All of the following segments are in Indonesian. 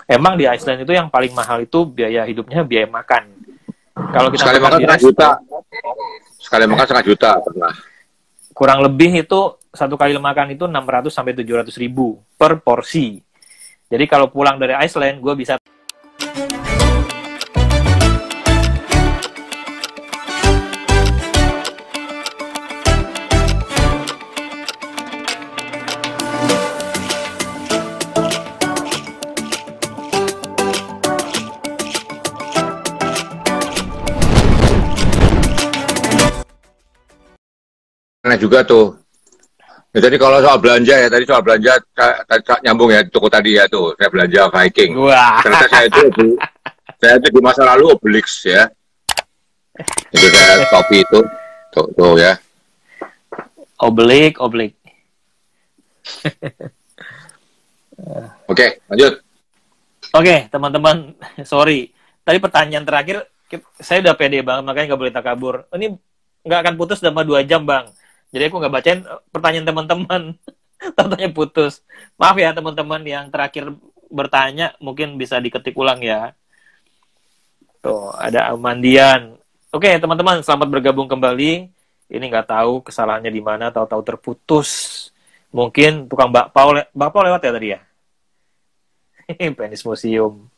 Emang di Iceland itu yang paling mahal itu biaya hidupnya, biaya makan. Kalau kita Sekali makan makan di setengah juta. Sekali makan setengah juta pernah. kurang lebih itu satu kali makan itu 600 sampai 700 ribu per porsi. Jadi kalau pulang dari Iceland, gue bisa Nah juga tuh. Ya, tadi kalau soal belanja ya, tadi soal belanja nyambung ya toko tadi ya tuh, saya belanja Viking. wah. Ternyata saya itu di masa lalu Obelix ya. Itu saya topi itu, tuh ya. Oblik. Oke, lanjut. Oke, teman-teman, sorry. Tadi pertanyaan terakhir, saya udah pede banget, makanya nggak boleh takabur. Ini nggak akan putus selama 2 jam, Bang. Jadi aku nggak bacain pertanyaan teman-teman. Tanya putus. Maaf ya teman-teman yang terakhir bertanya, mungkin bisa diketik ulang ya. Tuh, ada Amandian. Oke, teman-teman, selamat bergabung kembali. Ini nggak tahu kesalahannya di mana, tahu-tahu terputus. Mungkin tukang bakpao lewat ya tadi ya? Penis museum.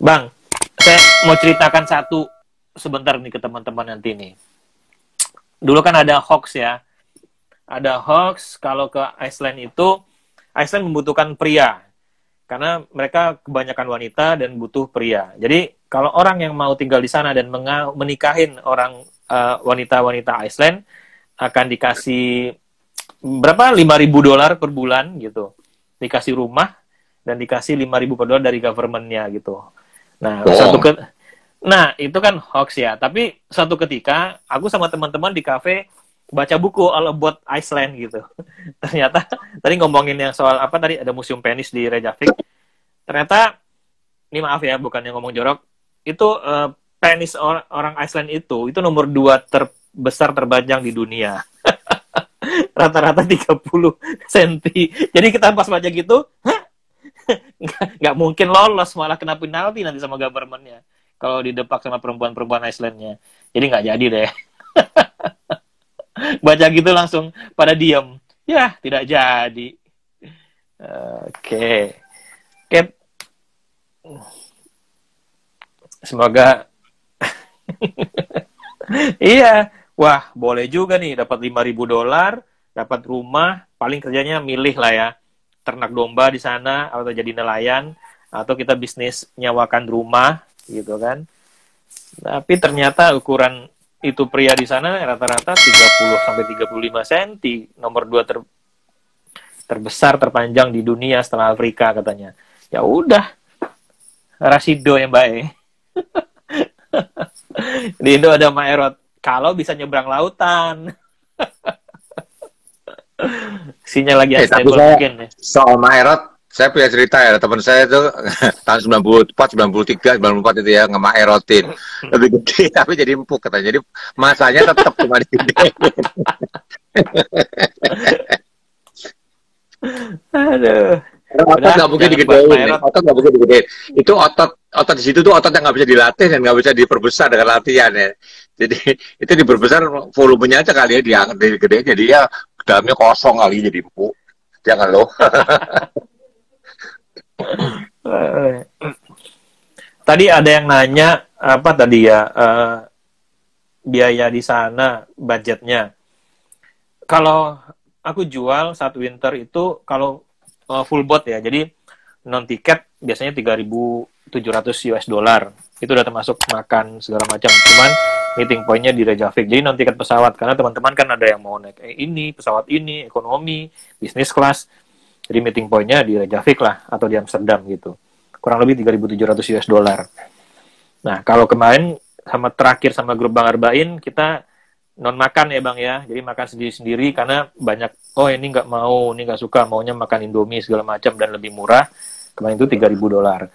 Bang, saya mau ceritakan satu sebentar nih ke teman-teman nanti nih. Dulu kan ada hoax ya. Ada hoax kalau ke Iceland itu, Iceland membutuhkan pria. Karena mereka kebanyakan wanita dan butuh pria. Jadi kalau orang yang mau tinggal di sana dan menikahin orang wanita-wanita Iceland, akan dikasih berapa? $5.000 per bulan gitu. Dikasih rumah dan dikasih $5.000 per dolar dari government-nya gitu. Nah, Nah, itu kan hoax ya. Tapi suatu ketika, aku sama teman-teman di kafe baca buku all about Iceland gitu. Ternyata, tadi ngomongin yang soal apa tadi, ada museum penis di Reykjavik. Ternyata, ini maaf ya, bukannya ngomong jorok, itu penis orang Iceland itu nomor 2 terbesar terpanjang di dunia. Rata-rata 30 cm. Jadi kita pas baca gitu, nggak mungkin lolos, malah kena penalti nanti sama government-nya kalau didepak sama perempuan-perempuan Iceland-nya. Jadi nggak jadi deh. Baca gitu langsung pada diem. Ya, tidak jadi. Oke. Semoga iya. Wah, boleh juga nih dapat $5.000, dapat rumah, paling kerjanya milih lah ya. Ternak domba di sana atau jadi nelayan atau kita bisnis nyawakan rumah gitu kan. Tapi ternyata ukuran itu pria di sana rata-rata 30 sampai 35 cm, nomor 2 terbesar terpanjang di dunia setelah Afrika katanya. Ya udah, Rasido yang baik. Di Indo ada Maerot. Kalau bisa nyebrang lautan. Sinyal lagi unstable mungkin ya. Soal Maerot, saya punya cerita ya, teman saya itu tahun 94, 93, 94 itu ya, ngemaerotin. Lebih gede, tapi jadi empuk katanya. Jadi masanya tetap cuma di gede. Aduh. Otot nggak mungkin digedein. Otot nggak mungkin digedein. Itu otot di situ tuh otot yang nggak bisa dilatih dan nggak bisa diperbesar dengan latihan ya. Jadi itu diperbesar volumenya aja kali ya, diangkat digedein, jadi ya dalamnya kosong kali jadi empuk. Jangan loh. Tadi ada yang nanya apa tadi ya, biaya di sana, budgetnya. Kalau aku jual saat winter itu kalau full boat ya, jadi non tiket biasanya $3.700. Itu udah termasuk makan segala macam. Cuman meeting point-nya di Reykjavik. Jadi non tiket pesawat, karena teman-teman kan ada yang mau naik ini, pesawat ini, ekonomi, bisnis kelas. Jadi meeting point-nya di Reykjavik lah, atau di Amsterdam gitu. Kurang lebih $3.700. Nah, kalau kemarin sama terakhir sama grup Bang Arbain, kita non makan ya Bang ya. Jadi makan sendiri-sendiri karena banyak, oh ini nggak mau, ini nggak suka, maunya makan Indomie segala macam dan lebih murah. Kemarin itu $3.000.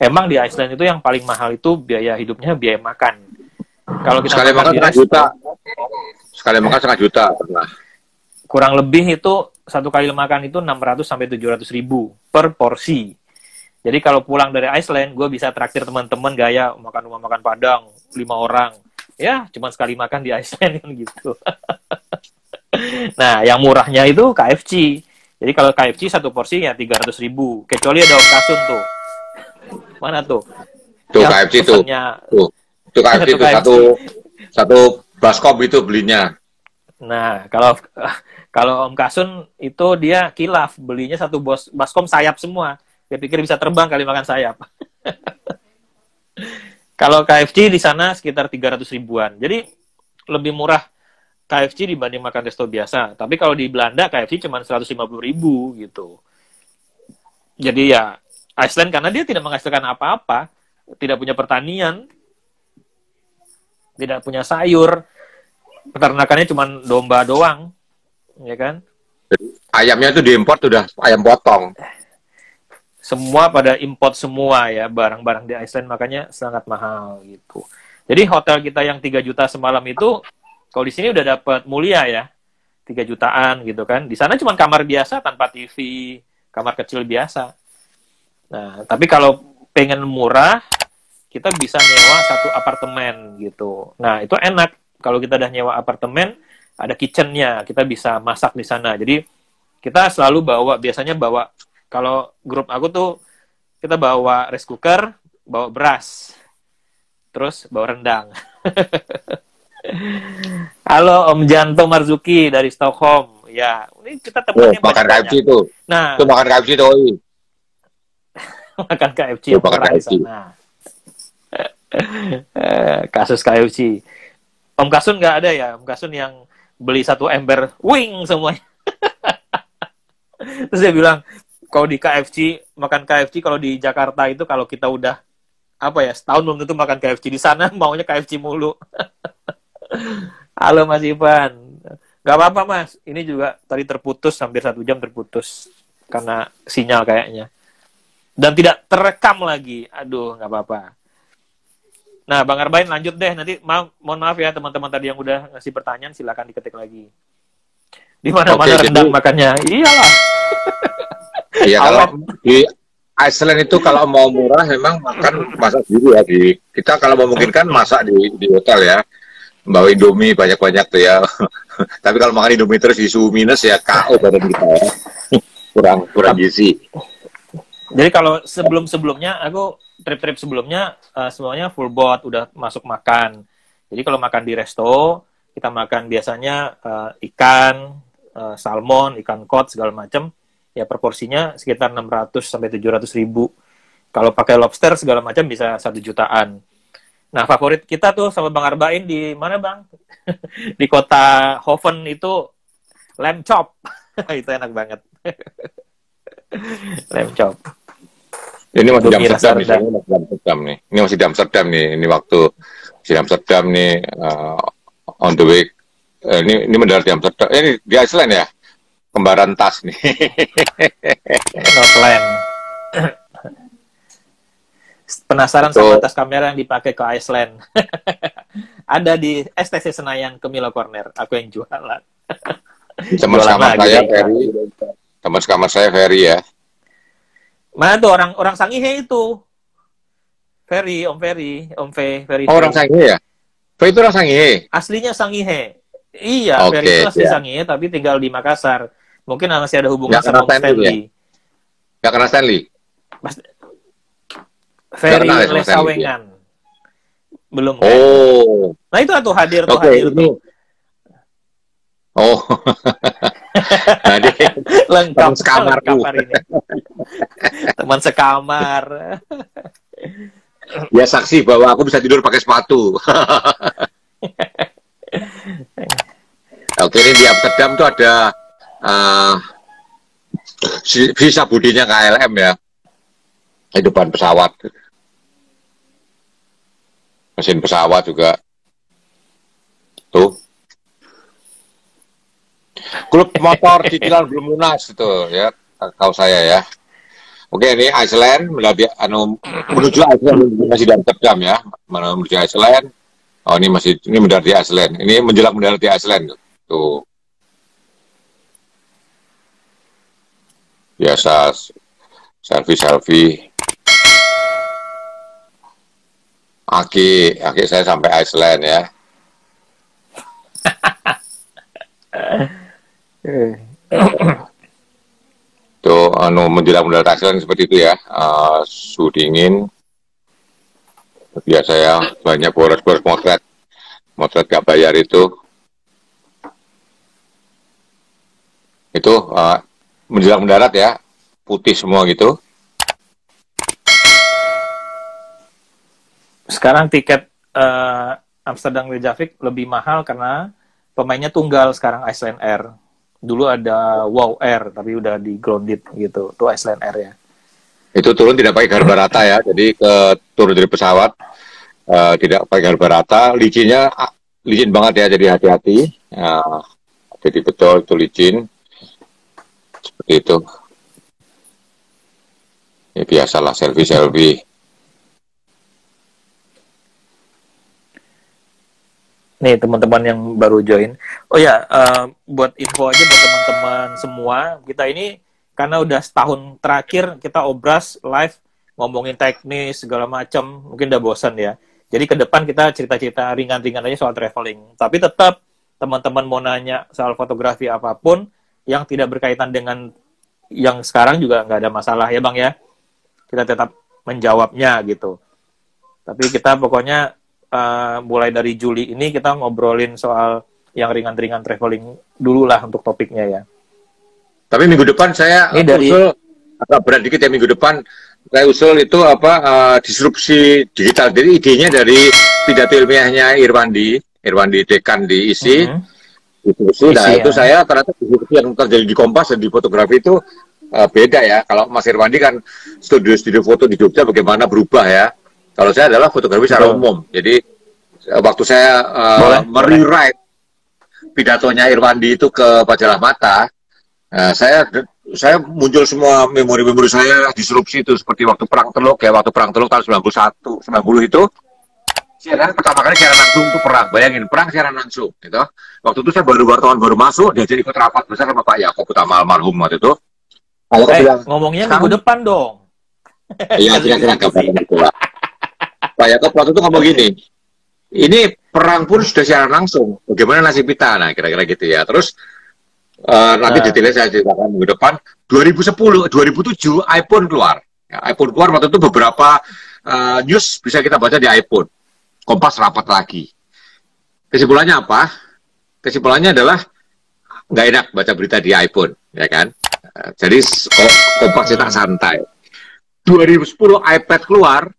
Emang di Iceland itu yang paling mahal itu biaya hidupnya, biaya makan. Kalau kita sekali makan di setengah juta. Sekali makan setengah juta pernah. Kurang lebih itu satu kali makan itu 600 sampai 700 ribu per porsi. Jadi kalau pulang dari Iceland, gue bisa traktir teman-teman gaya makan rumah makan Padang 5 orang. Ya, cuma sekali makan di Iceland kan gitu. Nah, yang murahnya itu KFC. Jadi kalau KFC satu porsi ya 300.000. Kecuali ada Kasun tuh. Mana tuh? Tuh KFC tuh. Tuh KFC itu satu baskom itu belinya. Nah, kalau Om Kasun itu dia kilaf, belinya satu baskom sayap semua. Dia pikir bisa terbang kali makan sayap. Kalau KFC di sana sekitar 300 ribuan. Jadi lebih murah KFC dibanding makan resto biasa. Tapi kalau di Belanda KFC cuma 150.000 gitu. Jadi ya Iceland karena dia tidak menghasilkan apa-apa, tidak punya pertanian, tidak punya sayur, peternakannya cuma domba doang, ya kan? Ayamnya itu diimpor udah ayam potong. Semua pada import semua ya, barang-barang di Iceland, makanya sangat mahal gitu. Jadi hotel kita yang 3 juta semalam itu, kalau di sini udah dapat mulia ya, 3 jutaan gitu kan. Di sana cuma kamar biasa tanpa TV, kamar kecil biasa. Nah, tapi kalau pengen murah, kita bisa nyewa satu apartemen gitu. Nah, itu enak. Kalau kita udah nyewa apartemen, ada kitchennya, kita bisa masak di sana. Jadi, kita selalu biasanya bawa, kalau grup aku tuh, kita bawa rice cooker, bawa beras, terus bawa rendang. Halo Om Janto Marzuki dari Stockholm. Ya, ini kita temannya makan KFC itu. Nah, itu makan KFC itu. Makan KFC yang murah di sana. Kasus KFC. Om Kasun nggak ada ya? Om Kasun yang beli satu ember wing semuanya. Terus dia bilang, kalau di KFC, makan KFC kalau di Jakarta itu kalau kita udah setahun belum tentu makan KFC. Di sana maunya KFC mulu. Halo Mas Ivan. Gak apa-apa Mas, ini juga tadi terputus, hampir 1 jam terputus. Karena sinyal kayaknya. Dan tidak terekam lagi. Aduh, gak apa-apa. Nah, Bang Arbain lanjut deh. Nanti mohon maaf ya teman-teman tadi yang udah ngasih pertanyaan, silakan diketik lagi. Di mana-mana rendang makannya. Iyalah. Iya, kalau di Iceland itu kalau mau murah memang masak dulu ya. Kita kalau memungkinkan masak di hotel ya. Bawa Indomie banyak-banyak tuh ya. Tapi kalau makan Indomie terus di suhu minus ya KO badan kita ya. Kurang gizi. Jadi kalau sebelumnya aku trip sebelumnya semuanya full board, udah masuk makan. Jadi kalau makan di resto, kita makan biasanya ikan, salmon, ikan kod segala macam. Ya proporsinya sekitar 600 sampai 700.000. Kalau pakai lobster segala macam bisa 1 jutaan. Nah, favorit kita tuh sama Bang Arbain di mana, Bang? Di kota Hoven itu lamb chop. Itu enak banget. Lamb chop. Ini masih di Amsterdam nih. Ini masih di Amsterdam nih. Ini waktu di Amsterdam nih on the way. Ini mendarat di Amsterdam. Ini di Iceland ya. Kembaran tas nih. Northland. Penasaran sama tas kamera yang dipakai ke Iceland? Ada di STC Senayan ke Milo Corner. Aku yang jualan. Teman kamar saya Ferry. Teman kamar saya Ferry ya. Mana tuh orang Sangihe itu? Ferry, Om Ferry. Oh, orang Sangihe ya? Ferry itu orang Sangihe? Aslinya Sangihe. Iya, Ferry itu asli Sangihe, tapi tinggal di Makassar. Mungkin masih ada hubungan sama Om Stanley. Gak kenal Stanley? Ferry Lesawengan. Ya? Belum. Oh. Nah itu tuh hadir tuh hadir tuh. Oh. Lengkap sekamar ini. Teman sekamar. Ya saksi bahwa aku bisa tidur pakai sepatu. Oke, ini di Amsterdam tuh ada visa budinya KLM ya. Kehidupan pesawat. Mesin pesawat juga. Tuh. Klub motor cicilan belum lunas itu ya, tahu saya ya. Oke, ini Iceland menuju Iceland, masih di Amsterdam ya, menuju Iceland. Oh, ini mendarat di Iceland. Ini menjelang mendarat di Iceland tuh. Biasa selfie. Aki saya sampai Iceland ya. Tuh, menjelang mendarat Iceland seperti itu ya. Suhu dingin. Biasa ya, banyak boros-boros motret gak bayar itu. Itu menjelang mendarat ya, putih semua gitu. Sekarang tiket Amsterdam Reykjavik lebih mahal karena pemainnya tunggal sekarang Iceland Air. Dulu ada Wow Air, tapi udah di grounded gitu. Itu Iceland Air ya. Itu turun tidak pakai garba rata ya, jadi turun dari pesawat tidak pakai garba rata. Licinnya licin banget ya, jadi hati-hati. Jadi betul itu licin. Seperti itu. Ya biasalah selfie. Nih teman-teman yang baru join. Oh ya, buat info aja buat teman-teman semua, kita ini karena udah setahun terakhir kita obras live ngomongin teknis segala macam, mungkin udah bosan ya. Jadi ke depan kita cerita-cerita ringan-ringan aja soal traveling. Tapi tetap teman-teman mau nanya soal fotografi apapun yang tidak berkaitan dengan yang sekarang juga nggak ada masalah ya Bang ya. Kita tetap menjawabnya gitu. Tapi kita pokoknya mulai dari Juli ini kita ngobrolin soal yang ringan-ringan traveling dulu lah untuk topiknya ya. Tapi minggu depan saya usul agak berat dikit ya, minggu depan saya usul itu disrupsi digital. Jadi idenya dari pidato ilmiahnya Irwandi dekan di ISI. Itu saya ternyata disrupsi yang terjadi di Kompas dan di fotografi itu beda ya. Kalau Mas Irwandi kan studio foto di Jogja bagaimana berubah ya. Kalau saya adalah fotografi secara umum. Jadi waktu saya merewrite pidatonya Irwandi itu ke Majalah Mata, saya muncul semua memori-memori saya disrupsi itu seperti waktu Perang Teluk ya, waktu Perang Teluk tahun 91, 90 itu pertama kali siaran langsung itu perang. Bayangin perang siaran langsung gitu. Waktu itu saya wartawan baru masuk, dia jadi ikut rapat besar sama Pak Yakob Utama almarhum waktu itu. Ngomongnya minggu depan dong. Iya, kira-kira kapan itu lah. Pak Yakob waktu itu ngomong gini, ini perang pun sudah siaran langsung, bagaimana nasib kita? Nah, kira-kira gitu ya. Terus nanti detailnya saya ceritakan minggu depan. 2007 iPhone keluar. Ya, iPhone keluar waktu itu beberapa news bisa kita baca di iPhone. Kompas rapat lagi. Kesimpulannya apa? Kesimpulannya adalah nggak enak baca berita di iPhone, ya kan? Jadi Kompas cetak santai. 2010 iPad keluar,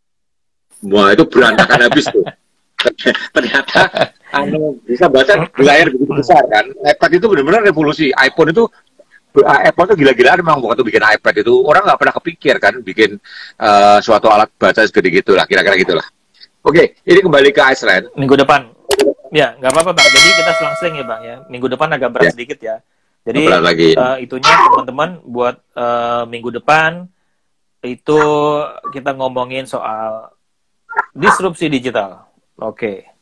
wah itu berantakan habis tuh. Ternyata bisa baca di layar begitu besar kan. iPad itu benar-benar revolusi. iPhone itu Apple tuh gila-gilaan memang waktu bikin iPad itu. Orang nggak pernah kepikir kan bikin suatu alat baca segede gitulah, kira-kira gitulah. Oke, ini kembali ke Iceland. Minggu depan. Ya, nggak apa-apa Bang. Jadi kita selang-seling ya Bang ya. Minggu depan agak berat sedikit ya. Jadi itunya teman-teman buat minggu depan itu kita ngomongin soal disrupsi digital. Oke.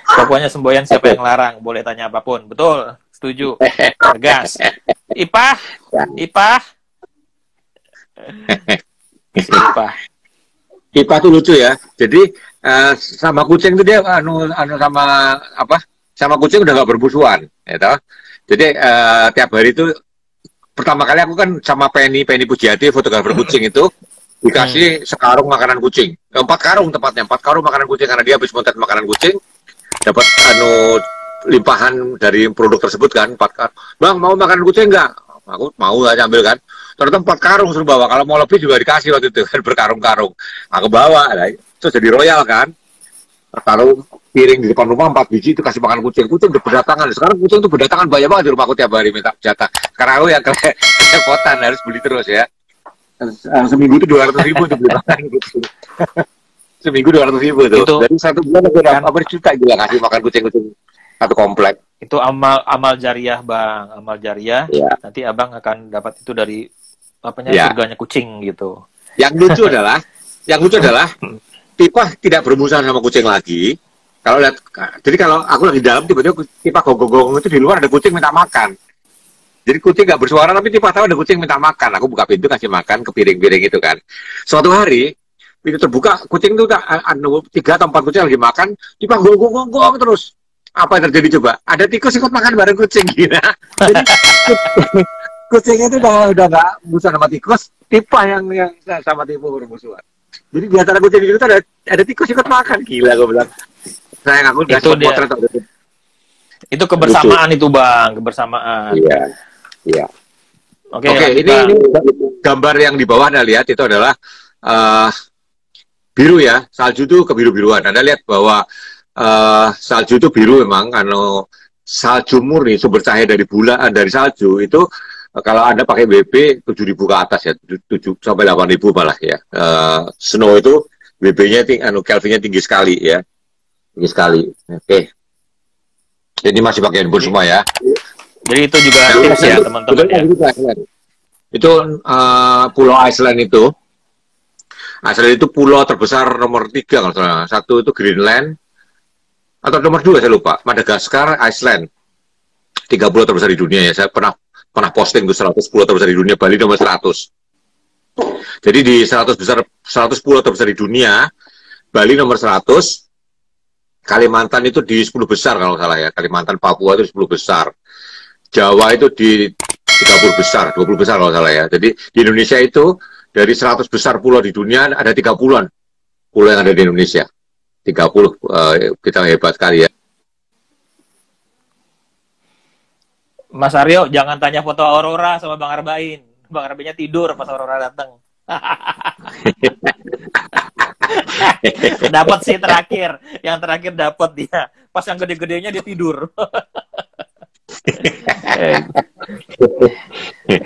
Pokoknya semboyan siapa yang larang, boleh tanya apapun. Betul, setuju. Tegas. Ipah. Ipah tuh lucu ya. Jadi sama kucing itu dia sama kucing udah gak bermusuhan, gitu. Jadi tiap hari itu pertama kali aku kan sama Penny Pujiati, fotografer kucing itu dikasih sekarung makanan kucing. 4 karung tepatnya, 4 karung makanan kucing karena dia habis motret makanan kucing. Dapat limpahan dari produk tersebut kan, 4 karung. Bang, mau makanan kucing enggak? Aku mau aja ambil kan. Ternyata 4 karung suruh bawa. Kalau mau lebih juga dikasih waktu itu kan, berkarung-karung. Aku bawa, nah, itu jadi royal kan. Taruh piring di depan rumah 4 biji itu kasih makan kucing. Kucing udah berdatangan. Sekarang kucing tuh berdatangan banyak banget di rumahku tiap hari minta jatah. Sekarang aku yang kerepotan harus beli terus ya. Seminggu itu 200.000 tuh beli makan kucing. Seminggu 200.000 tuh. Dari 1 bulan aku udah hampir juta juga kasih makan kucing-kucing satu komplek. Itu amal jariah Bang, amal jariah. Ya. Nanti Abang akan dapat itu dari surganya kucing gitu. Yang lucu adalah Tipah tidak bermusuhan sama kucing lagi. Kalau lihat, jadi kalau aku lagi di dalam tiba-tiba Tipah gonggong-gonggong itu di luar ada kucing minta makan. Jadi kucing nggak bersuara tapi Tipah tahu ada kucing minta makan. Aku buka pintu kasih makan ke piring-piring itu kan. Suatu hari pintu terbuka, kucing tuh anu 3 atau 4 kucing lagi makan, dipanggong terus. Apa yang terjadi coba? Ada tikus ikut makan bareng kucing gila. Jadi kucingnya itu udah nggak musuhan sama tikus, tipa yang sama tipu bermusuhan. Jadi di antara kucing itu ada tikus ikut makan, gila gue bilang. Saya ngaku itu dia. Potret, itu kebersamaan lucu. Itu bang, kebersamaan. Iya, iya. Oke, ini gambar yang di bawah Anda lihat itu adalah biru ya, salju itu kebiru-biruan. Anda lihat bahwa salju itu biru memang, karena salju murni sumber cahaya dari bulan, dari salju itu kalau Anda pakai WB 7.000 ke atas ya, 7 sampai 8.000 malah ya. Snow itu WB-nya Kelvin-nya tinggi sekali ya. Tinggi sekali. Oke. Ini masih pakai handphone semua ya. Jadi itu juga tips ya teman-teman ya. Itu Pulau Iceland itu. Iceland itu pulau terbesar nomor 3 kalau salah. Satu itu Greenland atau nomor 2 saya lupa. Madagaskar, Iceland. 3 pulau terbesar di dunia ya. Saya pernah posting ke 100 pulau terbesar di dunia. Bali nomor 100. Jadi di 100 pulau terbesar di dunia, Bali nomor 100. Kalimantan itu di 10 besar kalau salah ya. Kalimantan, Papua itu 10 besar. Jawa itu di 30 besar, 20 besar kalau salah ya. Jadi di Indonesia itu dari 100 besar pulau di dunia ada 30-an pulau yang ada di Indonesia. 30, kita hebat sekali ya. Mas Aryo, jangan tanya foto Aurora sama Bang Arbain. Bang Arbainnya tidur pas Aurora datang. Dapat sih terakhir, yang terakhir dapat dia. Pas yang gede-gedenya dia tidur.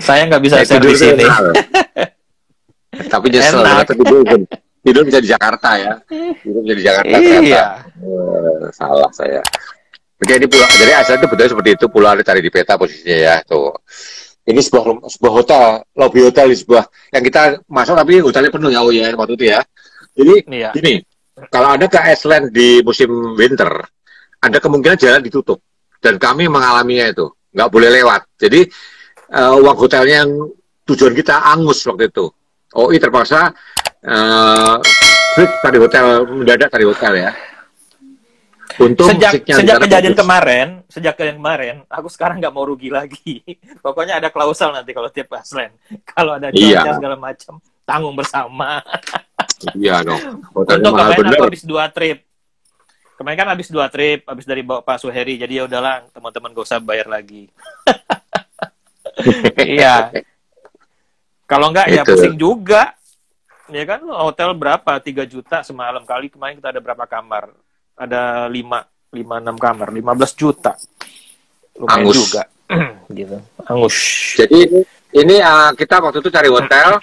Saya nggak bisa share di sini. Tapi nyesel, tidur bisa di Jakarta ya. Tidur bisa di Jakarta. Iya. Salah saya. Jadi pulau, jadi asal itu betul seperti itu. Pulau ada cari di peta posisinya ya. Tuh. Ini sebuah hotel, lobby hotel di sebuah yang kita masuk tapi hotelnya penuh ya, waktu itu ya. Jadi gini, kalau Anda ke Iceland di musim winter, Anda kemungkinan jalan ditutup. Dan kami mengalaminya itu, nggak boleh lewat. Jadi uang hotelnya yang tujuan kita angus waktu itu. OI terpaksa tadi hotel, mendadak tadi hotel ya. Untung sejak kejadian kemarin, aku sekarang nggak mau rugi lagi. Pokoknya ada klausul nanti kalau tiap Iceland. Kalau ada cuaca segala macam, tanggung bersama. Iya dong. Untuk kemarin aku habis 2 trip. Kemarin kan habis 2 trip, habis dari bawa Pak Suheri. Jadi ya udahlah, teman-teman gak usah bayar lagi. Iya. Kalau enggak ya pusing juga. Ya kan hotel berapa? 3 juta semalam, kali kemarin kita ada berapa kamar? Ada 5-6 kamar, 15 juta. Lumayan angus juga. Gitu. Angus. Jadi ini kita waktu itu cari hotel.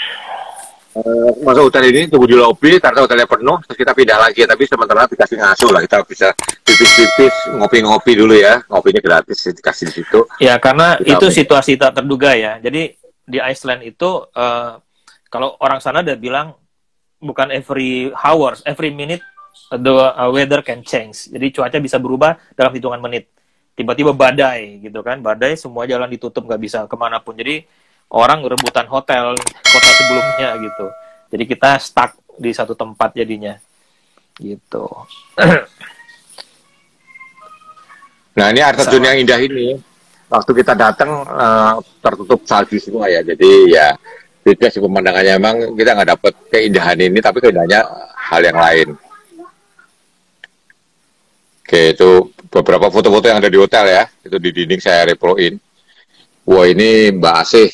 Masuk hotel ini, tunggu di lobi, ternyata hotelnya penuh, terus kita pindah lagi, tapi sementara dikasih ngasuh lah, kita bisa pipis-pipis, ngopi-ngopi dulu ya, ngopinya gratis, dikasih di situ. Ya, karena itu situasi tak terduga ya, jadi di Iceland itu, kalau orang sana udah bilang, bukan every hours, every minute, the weather can change, jadi cuaca bisa berubah dalam hitungan menit, tiba-tiba badai gitu kan, badai semua jalan ditutup, nggak bisa kemanapun, jadi orang rebutan hotel kota sebelumnya gitu. Jadi kita stuck di satu tempat jadinya. Gitu. Nah, ini air terjun yang indah ini. Waktu kita datang tertutup salju semua ya. Jadi ya beda sih pemandangannya, emang kita nggak dapat keindahan ini, tapi keindahannya hal yang lain. Oke, itu beberapa foto-foto yang ada di hotel ya. Itu di dinding saya reproin. Wah, ini Mbak Asih.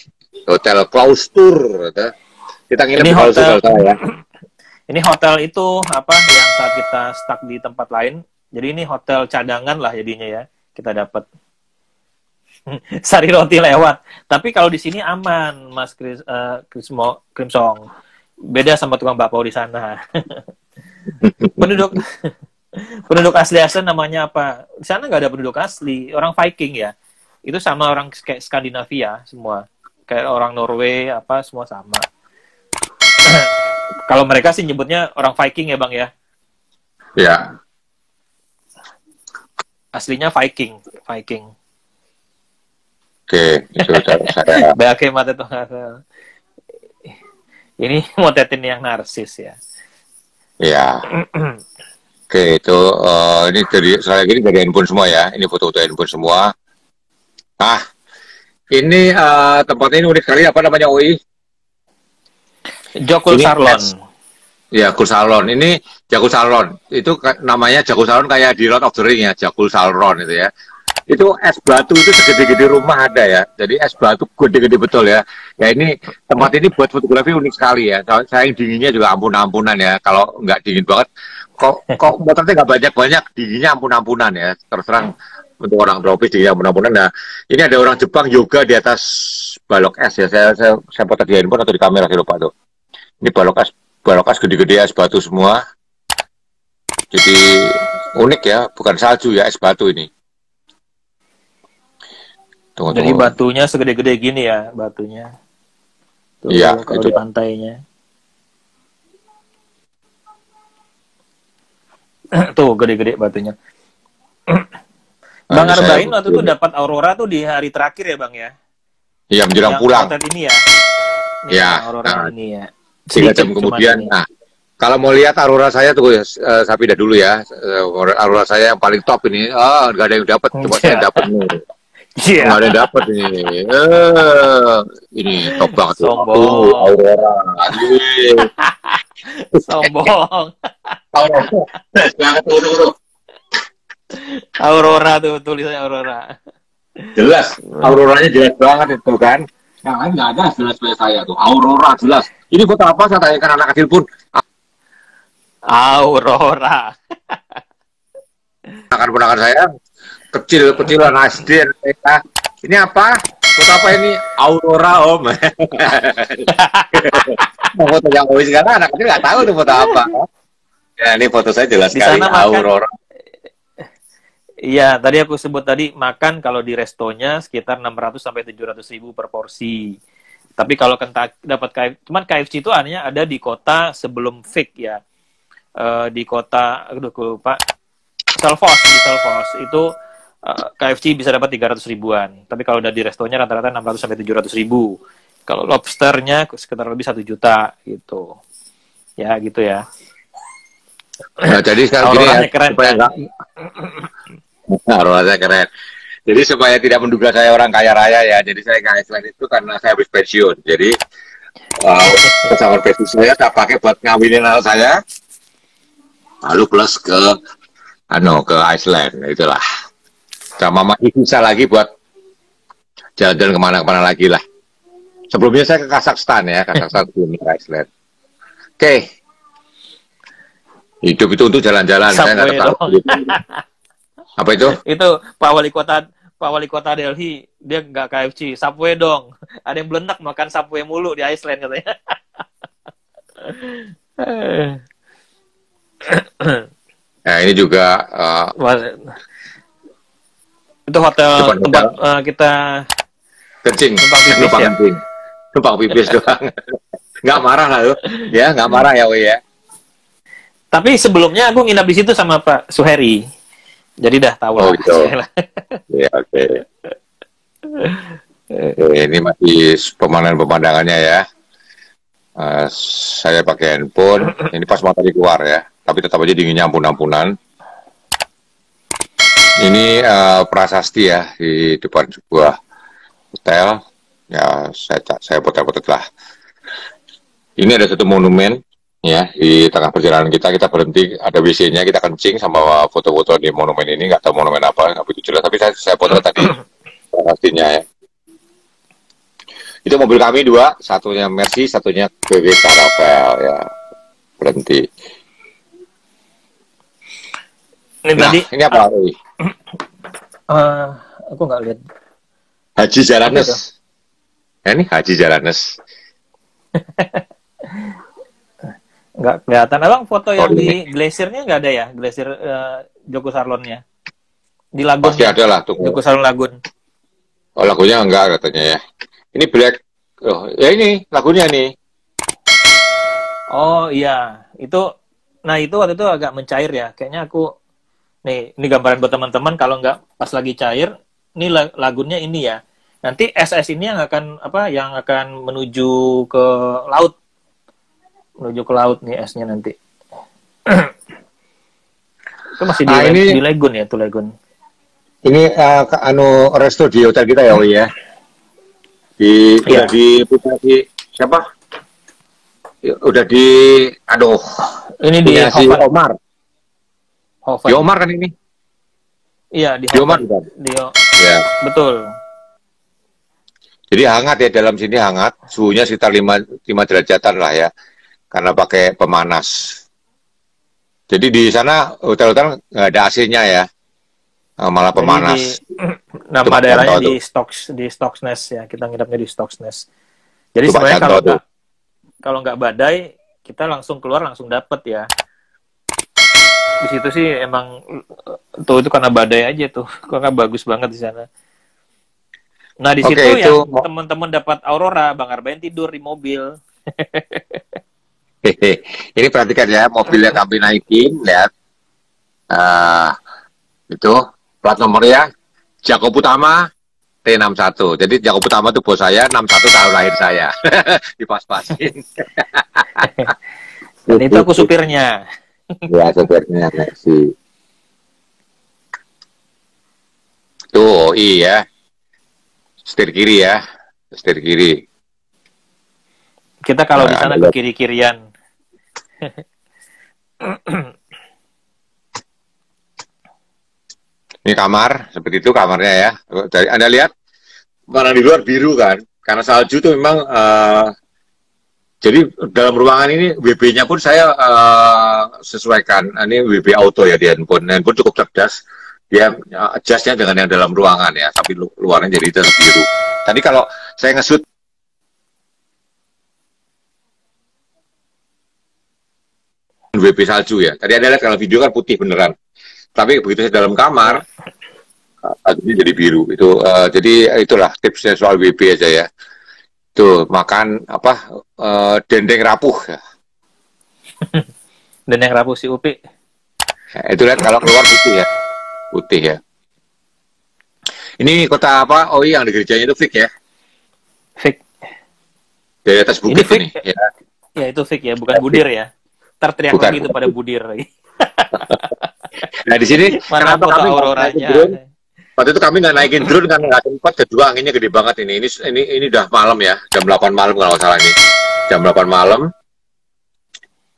Hotel Klaustur, kita nginep di hotel ya. Ini hotel itu apa yang saat kita stuck di tempat lain. Jadi ini hotel cadangan lah jadinya ya. Kita dapat sari roti lewat. Tapi kalau di sini aman, Mas Krimsong. Beda sama tukang bakpao di sana. penduduk asli Iceland namanya apa? Di sana nggak ada penduduk asli, orang Viking ya. Itu sama orang kayak Skandinavia semua. Kayak orang Norway, apa, semua sama. Kalau mereka sih nyebutnya orang Viking ya, Bang, ya? Ya. Aslinya Viking. Oke, itu saya. Bagaimana itu? Ini motetin yang narsis ya. Ya. Oke, itu ini dari handphone semua ya. Ini foto-foto handphone semua. Ah, ini tempatnya ini unik sekali. Apa namanya, Oi? Jokul Ini Sarlon. Ya, Jakul Salon. Ini Jakul Salon. Itu namanya Jakul Salon kayak di Lord of the Ring ya, Jakul Salon itu ya. Itu es batu itu segede-gede rumah ada ya. Jadi es batu gede-gede betul ya. Ya ini tempat ini buat fotografi unik sekali ya. Saya dinginnya juga ampun-ampunan ya. Kalau nggak dingin banget, kok motornya nggak banyak-banyak, dinginnya ampun-ampunan ya. Terus terang untuk orang tropis dinginnya ampun-ampunan. Nah, ini ada orang Jepang yoga di atas balok es ya. Saya foto di handphone atau di kamera saya lupa tuh. Ini balok es gede-gede es batu semua. Jadi unik ya, bukan salju ya, es batu ini. Jadi batunya segede-gede gini ya, batunya. Tuh, iya, kalau itu di pantainya. Tuh, gede-gede batunya. Bang Arbain waktu itu dapat aurora tuh di hari terakhir ya, Bang ya? Iya, menjelang pulang. Ini ya. Ini ya, aurora ini ya. 3 jam kemudian. Nah, kalau mau lihat aurora saya tuh saya pindah dulu ya. Aurora saya yang paling top ini. Nggak ada yang dapat. Coba saya dapat nih. Nggak ada yang dapat ini. Ini top banget. Sombong. Aurora. Sombong. Aurora. Aurora tuh, tulisannya Aurora. Jelas. Auroranya jelas banget itu kan. Yang lain nggak ada jelas saya tuh. Aurora jelas. Ini foto apa? Saya tanyakan anak kecil pun. Aurora. Ponakan saya kecilan SD. Ini apa? Foto apa ini? Aurora, Om. Foto yang sekarang anak kecil nggak tahu tuh foto apa. Ya, ini foto saya jelas sekali. Aurora. Iya, tadi aku sebut tadi makan kalau di restonya sekitar 600 sampai 700 ribu per porsi. Tapi kalau dapat cuman KFC itu hanya ada di kota sebelum Vic ya. Di kota, aduh aku lupa. Selfos, di Selfos itu KFC bisa dapat 300 ribuan. Tapi kalau udah di restonya rata-rata 600 sampai 700 ribu. Kalau lobsternya sekitar lebih 1 juta gitu. Ya, gitu ya. Nah, jadi sekarang gini ya, keren, supaya enggak Auroranya keren. Jadi supaya tidak menduga saya orang kaya raya ya, jadi saya ke Iceland itu karena saya habis pensiun. Jadi pesangon pensiun saya pakai buat ngawinin anak saya, lalu plus ke Iceland, itulah. Sama masih bisa lagi buat jalan-jalan kemana-mana lagi lah. Sebelumnya saya ke Kazakhstan ya, Kazakhstan ke Iceland. Oke. Hidup itu untuk jalan-jalan, saya nggak tahu. Apa itu? Itu Pak Wali Kota Delhi, dia nggak KFC, Subway dong. Ada yang belenak makan Subway mulu di Iceland katanya. Nah, ini juga itu hotel tempat kita kencing, numpang pipis doang. Nggak marah lah tuh, ya nggak marah ya, Wi ya. Tapi sebelumnya aku nginap di situ sama Pak Suheri. Jadi dah tahu lah. Gitu. Ya, oke. Ini masih pemandangannya ya. Saya pakai handphone. Ini pas matahari keluar ya. Tapi tetap aja dinginnya ampun-ampunan. Ini prasasti ya di depan sebuah hotel. Ya, saya potret lah. Ini ada satu monumen. Ya, di tengah perjalanan kita berhenti, ada WC-nya, kita kencing sama foto-foto di monumen ini, nggak tahu monumen apa, nggak begitu jelas, tapi saya potret tadi pastinya ya. Itu mobil kami 2, satunya Mercy, satunya BW Caravel ya, berhenti. Ini apa? Aku nggak lihat. Haji Jalanes. Ini Haji Jalanes. Nggak kelihatan. Abang foto yang di glesirnya nggak ada ya? Glesir Joko Sarlonnya? Di Lagun. Pasti ada lah. Joko Sarlon Lagun. Oh, lagunya enggak katanya ya. Ini Black. Oh, ya ini lagunya nih. Oh iya. Nah itu waktu itu agak mencair ya. Kayaknya aku... Nih, ini gambaran buat teman-teman. Kalau nggak pas lagi cair, ini lagunnya ini ya. Nanti SS ini yang akan menuju ke laut. Menuju ke laut nih esnya nanti. Itu masih di Legon ya, tuh Legon. Ini resto di hotel kita ya, ya. Udah di siapa? Udah di ini di si Omar. Hoven. Di Omar kan ini? Iya, di Omar kan? Ya. Betul. Jadi hangat ya, dalam sini hangat, suhunya sekitar 5 derajatan lah ya, karena pakai pemanas. Jadi di sana hotel-hotel nggak ada AC-nya ya, malah pemanas. Nama daerahnya di Stocksness ya, kita nginapnya di Stocksness. Jadi sebenarnya kalau nggak badai, kita langsung keluar langsung dapet ya. Di situ sih emang itu karena badai aja tuh, kok nggak bagus banget di sana. Nah di situ ya teman-teman dapat aurora, Bang Arbain tidur di mobil. Ini perhatikan ya, mobilnya kami naikin, lihat. Itu plat nomornya Jakob Utama T61. Jadi Jakob Utama itu bos saya, 61 tahun lahir saya. Dipas-pasin. Dan itu aku supirnya. Ya, supirnya sih. Tuh, iya. Setir kiri ya, setir kiri. Kita kalau di sana ke kiri-kirian. Ini kamar, seperti itu kamarnya ya. Dari Anda lihat, mana di luar biru kan? Karena salju itu memang, jadi dalam ruangan ini WB-nya pun saya sesuaikan. Ini WB auto ya di handphone. Handphone cukup cerdas. Dia adjustnya dengan yang dalam ruangan ya, tapi luarnya jadi tetap biru. Tadi kalau saya nge-shoot WB salju ya, tadi Anda lihat kalau video kan putih beneran, tapi begitu saya dalam kamar jadi biru. Itu jadi itulah tipsnya soal WB aja ya. Tuh makan dendeng rapuh ya. Dendeng rapuh si Upi. Itu lihat kalau keluar putih ya. Ini kota apa? Oh iya, yang di gerejanya itu Fik ya? Fik. Dari atas bukit ini. Ya. Ya itu Fik ya, bukan Budir ya. Terteriak lagi itu pada Budir lagi. Nah di sini mana foto auroranya? Waktu itu kami nggak naikin drone kan nggak sempat, kedua anginnya gede banget ini. Ini udah malam ya, jam 8 malam kalau nggak salah ini. Jam 8 malam.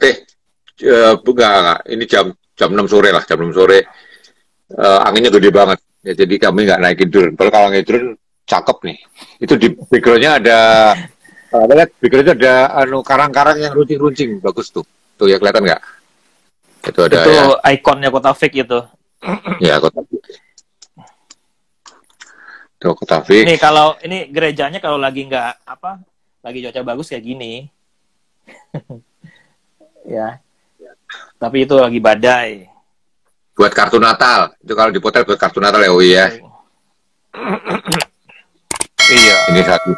Enggak. Ini jam 6 sore lah, jam 6 sore. Anginnya gede banget ya, jadi kami nggak naikin drone. Kalau naikin drone cakep nih. Itu di backgroundnya ada backgroundnya ada karang-karang yang runcing-runcing, bagus tuh ya, kelihatan nggak? Itu ada itu ya, ikonnya kota Fik itu ya, kota Fik. Tuh kota Fik. Ini kalau ini gerejanya kalau lagi lagi cuaca bagus kayak gini ya, tapi itu lagi badai. Buat kartu Natal. Itu kalau di hotel buat kartu Natal ya, ya. Iya. Ini satu.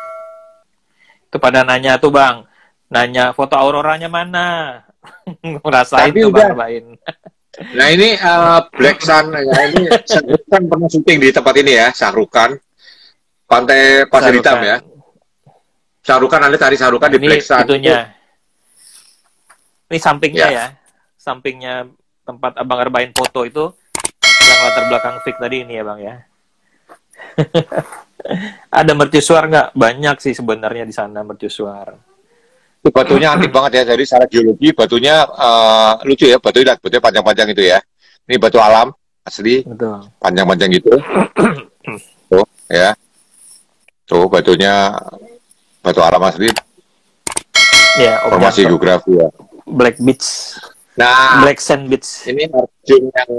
Itu pada nanya tuh Bang. Nanya foto auroranya mana? Ngerasain tuh Bang Arbain. Nah ini Black Sun. Ya, ini Syahrukan pernah syuting di tempat ini ya. Syahrukan. Pantai Pasir Hitam ya. Syahrukan, Anda cari Syahrukan di Black Sun. Ini sampingnya ya. Sampingnya tempat Abang Arbain foto itu yang latar belakang Fik tadi ini ya Bang ya. Ada mercusuar nggak? Banyak sih sebenarnya di sana mercusuar. Itu batunya antik banget ya, jadi secara geologi batunya lucu ya, batunya panjang-panjang itu ya. Ini batu alam asli, panjang-panjang gitu. Tuh ya, tuh batunya batu alam asli. Ya, formasi geografi ya. Black Beach. Nah, Black Sand Beach. Ini arjun yang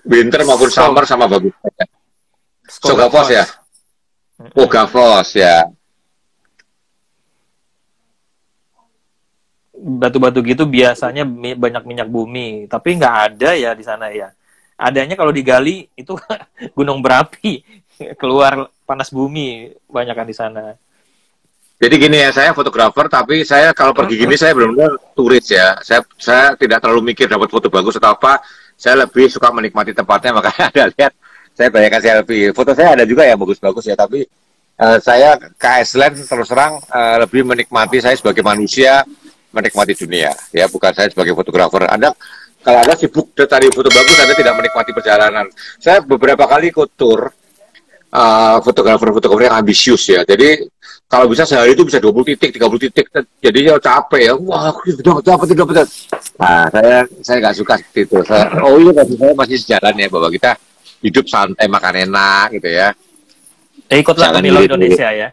winter maupun summer sama bagus. Skogavos ya. Skogavos ya. Batu-batu gitu biasanya banyak minyak bumi, tapi nggak ada ya di sana ya. Adanya kalau digali itu gunung berapi, keluar panas bumi banyak kan di sana. Jadi gini ya, saya fotografer, tapi saya kalau pergi gini saya benar-benar turis ya. Saya tidak terlalu mikir dapat foto bagus atau apa. Saya lebih suka menikmati tempatnya, makanya ada lihat saya banyakkan selfie. Foto saya ada juga ya bagus-bagus ya, tapi saya ke Iceland terus terang lebih menikmati, saya sebagai manusia menikmati dunia ya, bukan saya sebagai fotografer. Anda kalau Anda sibuk cari foto bagus, Anda tidak menikmati perjalanan. Saya beberapa kali ikut tour fotografer-fotografer yang ambisius ya. Jadi kalau bisa sehari itu bisa 20 titik, 30 titik. Jadi ya capek ya. Wah, dapat. Nah, saya nggak suka seperti itu. Oh iya, saya masih sejalan ya bahwa kita hidup santai, makan enak gitu ya. Ikutlah Pemilu Indonesia ya.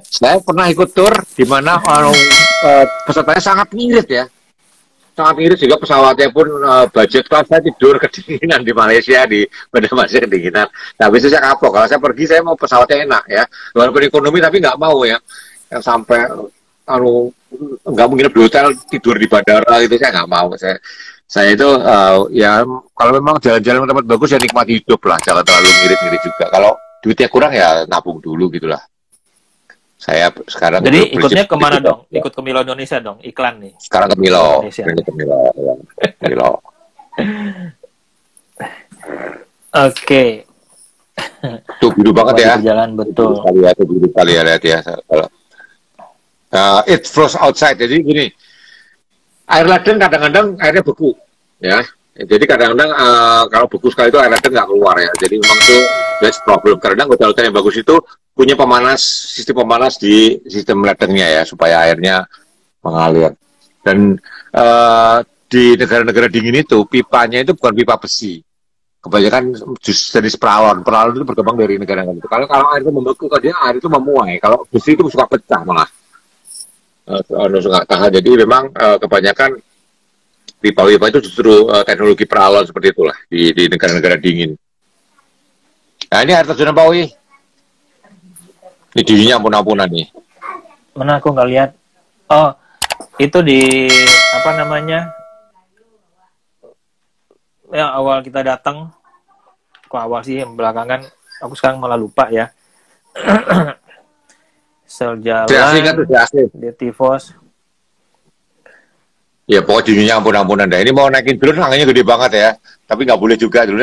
Saya pernah ikut tour di mana pesertanya sangat ngirit ya. Sangat irit juga pesawatnya pun budget kelas saya tidur kedinginan di Malaysia di pada masa kedinginan. Nah, habis itu saya kapok. Kalau saya pergi saya mau pesawatnya enak ya. Walaupun ekonomi tapi nggak mau ya. Yang sampai nggak mungkin di hotel tidur di bandara gitu saya nggak mau. Saya itu ya kalau memang jalan-jalan ke tempat bagus ya nikmati hidup lah. Jangan terlalu ngirit-ngirit juga. Kalau duitnya kurang ya nabung dulu gitulah. Saya sekarang. Jadi ikutnya kemana dong? Ikut ke Milo Indonesia dong, iklan nih. Sekarang ke Milo. Milo. Oke. Tuh biru banget ya. Jalan betul. Biru kali ya lihat ya. It froze outside. Jadi gini, air ladang kadang-kadang airnya beku, ya. Jadi kadang-kadang kalau beku sekali itu air ladang nggak keluar ya. Jadi memang itu that's problem. Kadang hotel-hotel yang bagus itu punya sistem pemanas di sistem ladangnya ya, supaya airnya mengalir. Dan di negara-negara dingin itu, pipanya itu bukan pipa besi. Kebanyakan jenis peralon. Peralon itu berkembang dari negara-negara itu. Kalau air itu membeku, air itu memuai. Kalau besi itu suka pecah malah. Nggak tahan. Jadi memang kebanyakan pipa-pipa itu justru teknologi peralon seperti itulah di negara-negara dingin. Nah ini air terjun Pak Wi. Ini dinginnya ampun-ampunan nih. Mana aku nggak lihat. Oh, itu di apa namanya? Ya awal kita datang. Kok awal sih belakangan. Aku sekarang malah lupa ya. Sel jalan. Di Tivos. Ya pokoknya dinginnya ampun-ampunan. Nah, ini mau naikin drone anginnya gede banget ya. Tapi nggak boleh juga dulu.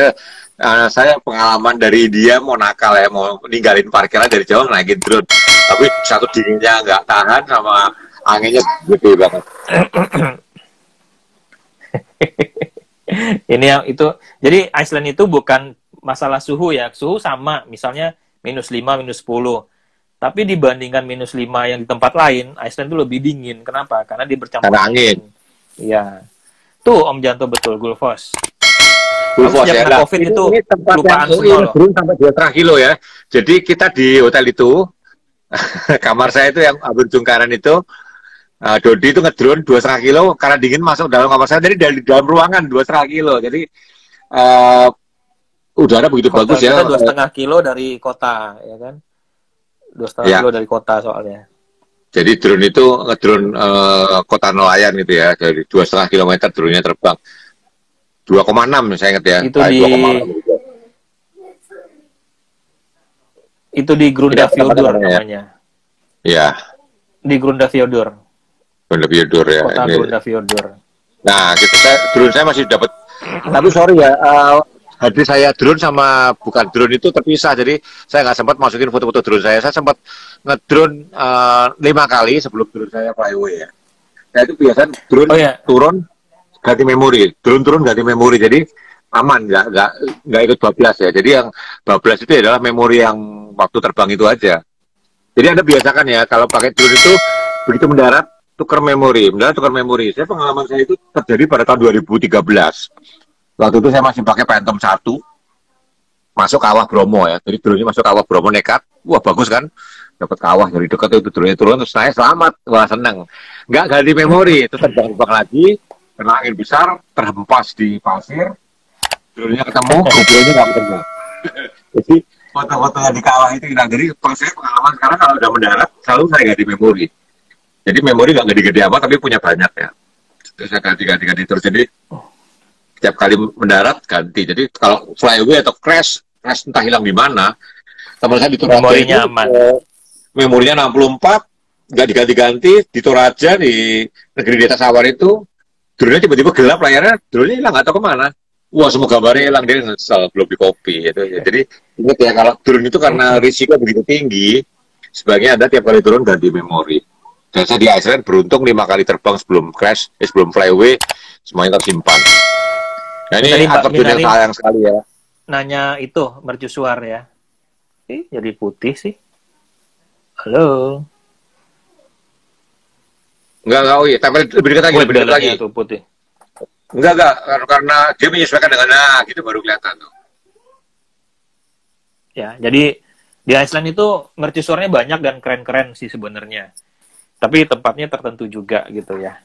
Saya pengalaman dari dia mau nakal ya, mau ninggalin parkiran dari jauh naikin drone. Tapi satu dinginnya nggak tahan sama anginnya gede banget. Ini yang itu. Jadi Iceland itu bukan masalah suhu ya. Suhu sama, misalnya -5, -10. Tapi dibandingkan -5 yang di tempat lain, Iceland itu lebih dingin. Kenapa? Karena dia bercampur angin. Iya. Tuh Om Janto betul, Gulfos. Gulfos ya. Nah, COVID itu tempat lupaan yang turun sampai 2,5 kilo ya. Jadi kita di hotel itu, kamar saya itu yang Abun Jungkaran itu, Dodi itu ngedrone 2,5 kilo karena dingin masuk dalam kamar saya. Jadi dari dalam ruangan 2,5 kilo. Jadi udara begitu bagus ya. 2,5 kilo dari kota, ya kan? 2,5 kilo dari kota soalnya. Jadi drone itu ngedrone kota nelayan gitu ya, dari 2,5 kilometer drone-nya terbang. 2,6 saya ingat ya. Itu di Grunda Fjordur namanya. Iya. Di Grunda Fjordur. Grunda Fjordur ya. Kota Grunda Fjordur. Nah, drone saya masih dapat. Tapi sorry ya, hadis saya drone sama bukan drone itu terpisah. Jadi saya nggak sempat masukin foto-foto drone saya. Saya sempat ngedrone 5 kali sebelum drone saya flyaway ya. Saya itu biasa drone turun ganti memori, turun ganti memori, jadi aman, nggak ikut bablas ya. Jadi yang bablas itu adalah memori yang waktu terbang itu aja. Jadi Anda biasakan ya kalau pakai drone itu begitu mendarat tukar memori. Saya pengalaman saya itu terjadi pada tahun 2013. Waktu itu saya masih pakai Phantom 1 masuk kawah Bromo ya. Jadi drone-nya masuk kawah Bromo nekat, wah bagus kan? Dapat kawah dari dekat itu drone-nya turun terus saya selamat, wah seneng. Nggak ganti memori, itu terbang lagi. Kena angin besar, terhempas di pasir, drone-nya ketemu, GoPro-nya nggak ketemu. Jadi foto-fotonya di kawah itu hilang. Jadi saya pengalaman sekarang kalau udah mendarat, selalu saya ganti memori. Jadi memori nggak gede-gede apa, tapi punya banyak ya. Terus saya ganti terus. Jadi setiap kali mendarat ganti. Jadi kalau flyaway atau crash entah hilang di mana, teman saya di Toraja memorinya aman. Memorinya 64, nggak diganti-ganti, di Toraja di negeri di atas Awar itu. Drone-nya tiba-tiba gelap layarnya, drone-nya hilang atau kemana? Wah, semua gambarnya hilang, dia nyesel, belum di copy. Gitu. Jadi ingat ya, kalau drone itu karena risiko begitu tinggi, sebaiknya Anda tiap kali turun ganti memori. Dan saya di Iceland beruntung 5 kali terbang sebelum crash, sebelum fly away, semuanya tersimpan. Nah ini Tadi Mbak atap dunia Minari sayang sekali ya. nanya itu mercusuar ya. Jadi putih sih. Halo. Enggak, oh iya, tapi lebih dekat lagi, lebih dekat lagi. Tuh putih. Enggak, karena dia menyesuaikan dengan, gitu baru kelihatan tuh. Ya, jadi di Iceland itu mercusuarnya banyak dan keren-keren sih sebenarnya. Tapi tempatnya tertentu juga gitu ya.